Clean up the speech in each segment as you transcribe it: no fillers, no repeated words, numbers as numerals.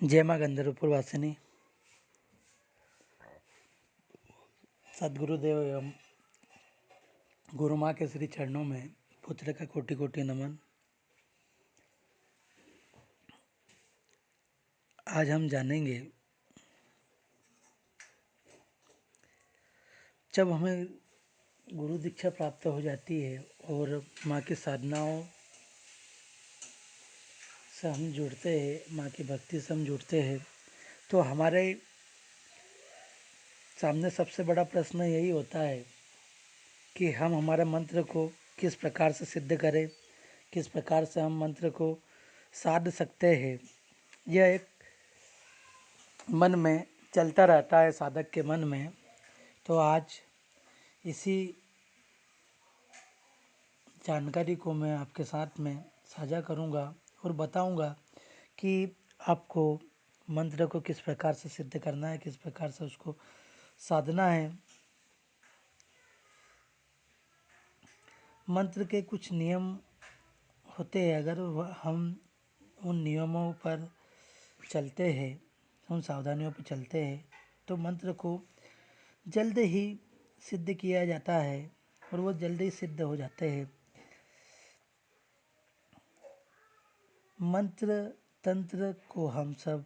जय माँ गंधर्वपुर वासिनी। सद्गुरुदेव एवं गुरु माँ के श्री चरणों में पुत्र का कोटि कोटि नमन। आज हम जानेंगे, जब हमें गुरु दीक्षा प्राप्त हो जाती है और माँ की साधनाओं से हम जुड़ते हैं, माँ की भक्ति से हम जुड़ते हैं, तो हमारे सामने सबसे बड़ा प्रश्न यही होता है कि हम हमारे मंत्र को किस प्रकार से सिद्ध करें, किस प्रकार से हम मंत्र को साध सकते हैं। यह एक मन में चलता रहता है, साधक के मन में। तो आज इसी जानकारी को मैं आपके साथ में साझा करूंगा और बताऊंगा कि आपको मंत्र को किस प्रकार से सिद्ध करना है, किस प्रकार से उसको साधना है। मंत्र के कुछ नियम होते हैं, अगर हम उन नियमों पर चलते हैं, उन सावधानियों पर चलते हैं, तो मंत्र को जल्द ही सिद्ध किया जाता है और वो जल्द ही सिद्ध हो जाते हैं। मंत्र तंत्र को हम सब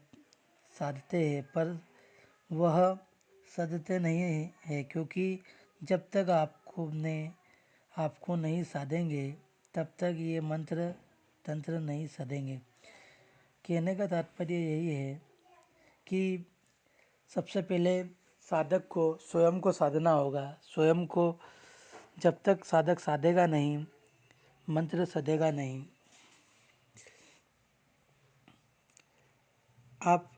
साधते हैं, पर वह सदते नहीं है, क्योंकि जब तक आपको नहीं साधेंगे तब तक ये मंत्र तंत्र नहीं सदेंगे। कहने का तात्पर्य यही है कि सबसे पहले साधक को स्वयं को साधना होगा। स्वयं को जब तक साधक साधेगा नहीं, मंत्र सदेगा नहीं। आप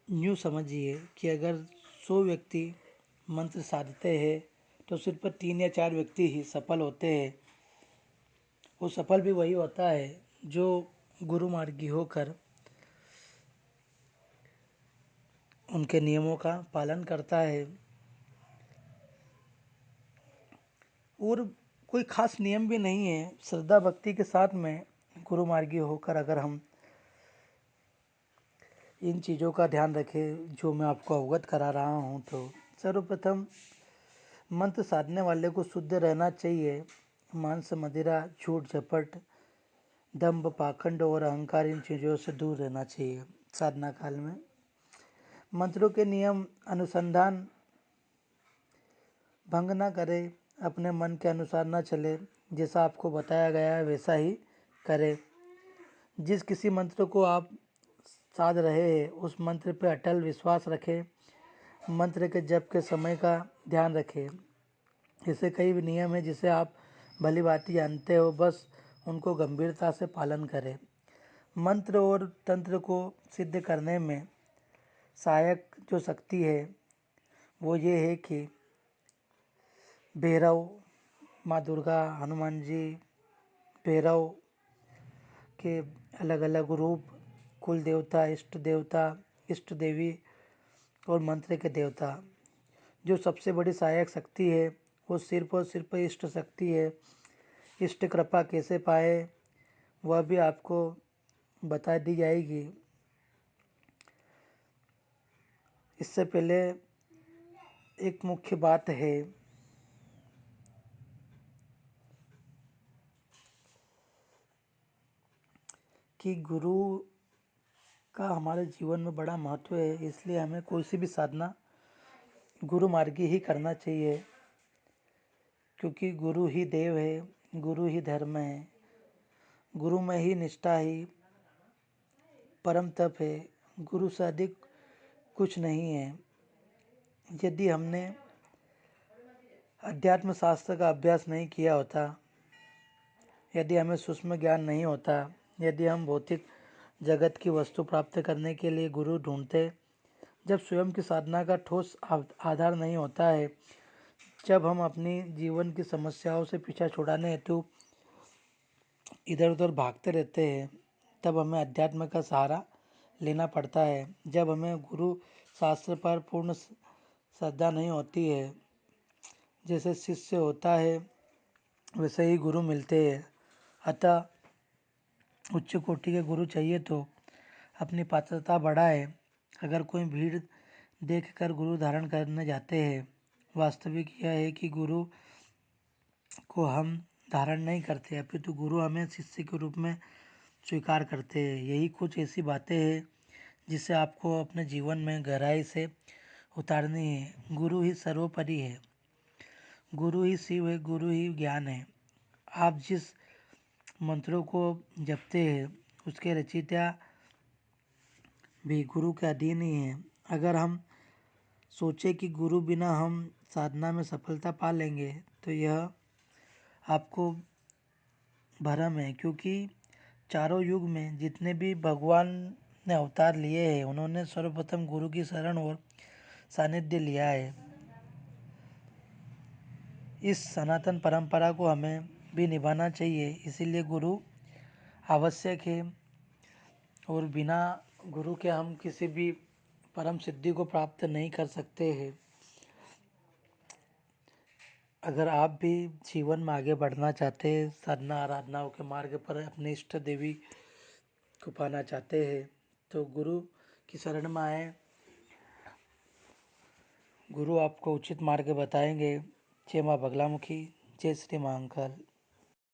यूँ समझिए कि अगर 100 व्यक्ति मंत्र साधते हैं तो सिर्फ 3 या 4 व्यक्ति ही सफल होते हैं। वो सफल भी वही होता है जो गुरु मार्गी होकर उनके नियमों का पालन करता है। और कोई खास नियम भी नहीं है, श्रद्धा भक्ति के साथ में गुरु मार्गी होकर अगर हम इन चीज़ों का ध्यान रखें जो मैं आपको अवगत करा रहा हूँ, तो सर्वप्रथम मंत्र साधने वाले को शुद्ध रहना चाहिए। मांस मदिरा, झूठ झपट, दंभ पाखंड और अहंकार, इन चीज़ों से दूर रहना चाहिए। साधना काल में मंत्रों के नियम अनुसंधान भंग ना करे, अपने मन के अनुसार ना चले, जैसा आपको बताया गया है वैसा ही करे। जिस किसी मंत्र को आप साध रहे हैं उस मंत्र पर अटल विश्वास रखें। मंत्र के जप के समय का ध्यान रखें। ऐसे कई नियम हैं जिसे आप भली भांति जानते हो, बस उनको गंभीरता से पालन करें। मंत्र और तंत्र को सिद्ध करने में सहायक जो शक्ति है वो ये है कि भैरव, माँ दुर्गा, हनुमान जी, भैरव के अलग अलग रूप, कुल देवता, इष्ट देवी और मंत्र के देवता। जो सबसे बड़ी सहायक शक्ति है वो सिर्फ और सिर्फ इष्ट शक्ति है। इष्ट कृपा कैसे पाए वह भी आपको बता दी जाएगी। इससे पहले एक मुख्य बात है कि गुरु का हमारे जीवन में बड़ा महत्व है, इसलिए हमें कोई सी भी साधना गुरु मार्गी ही करना चाहिए, क्योंकि गुरु ही देव है, गुरु ही धर्म है, गुरु में ही निष्ठा ही परम तप है। गुरु से अधिक कुछ नहीं है। यदि हमने अध्यात्म शास्त्र का अभ्यास नहीं किया होता, यदि हमें सूक्ष्म ज्ञान नहीं होता, यदि हम भौतिक जगत की वस्तु प्राप्त करने के लिए गुरु ढूंढते, जब स्वयं की साधना का ठोस आधार नहीं होता है, जब हम अपनी जीवन की समस्याओं से पीछा छुड़ाने हेतु इधर उधर भागते रहते हैं, तब हमें अध्यात्म का सहारा लेना पड़ता है। जब हमें गुरु शास्त्र पर पूर्ण श्रद्धा नहीं होती है, जैसे शिष्य होता है वैसे ही गुरु मिलते हैं। अतः उच्च कोटि के गुरु चाहिए तो अपनी पात्रता बढ़ाए। अगर कोई भीड़ देखकर गुरु धारण करने जाते हैं, वास्तविक यह है कि गुरु को हम धारण नहीं करते, अपितु गुरु हमें शिष्य के रूप में स्वीकार करते हैं। यही कुछ ऐसी बातें हैं जिसे आपको अपने जीवन में गहराई से उतारनी है। गुरु ही सर्वोपरि है, गुरु ही शिव है, गुरु ही ज्ञान है। आप जिस मंत्रों को जपते हैं उसके रचयिता भी गुरु के अधीन ही है। अगर हम सोचे कि गुरु बिना हम साधना में सफलता पा लेंगे तो यह आपको भ्रम है, क्योंकि चारों युग में जितने भी भगवान ने अवतार लिए हैं उन्होंने सर्वप्रथम गुरु की शरण और सानिध्य लिया है। इस सनातन परंपरा को हमें भी निभाना चाहिए, इसीलिए गुरु आवश्यक है और बिना गुरु के हम किसी भी परम सिद्धि को प्राप्त नहीं कर सकते हैं। अगर आप भी जीवन में आगे बढ़ना चाहते हैं, साधना आराधनाओं के मार्ग पर अपने इष्ट देवी को पाना चाहते हैं तो गुरु की शरण में आए। गुरु आपको उचित मार्ग बताएंगे। जय माँ बगलामुखी, जय श्री महाकाल।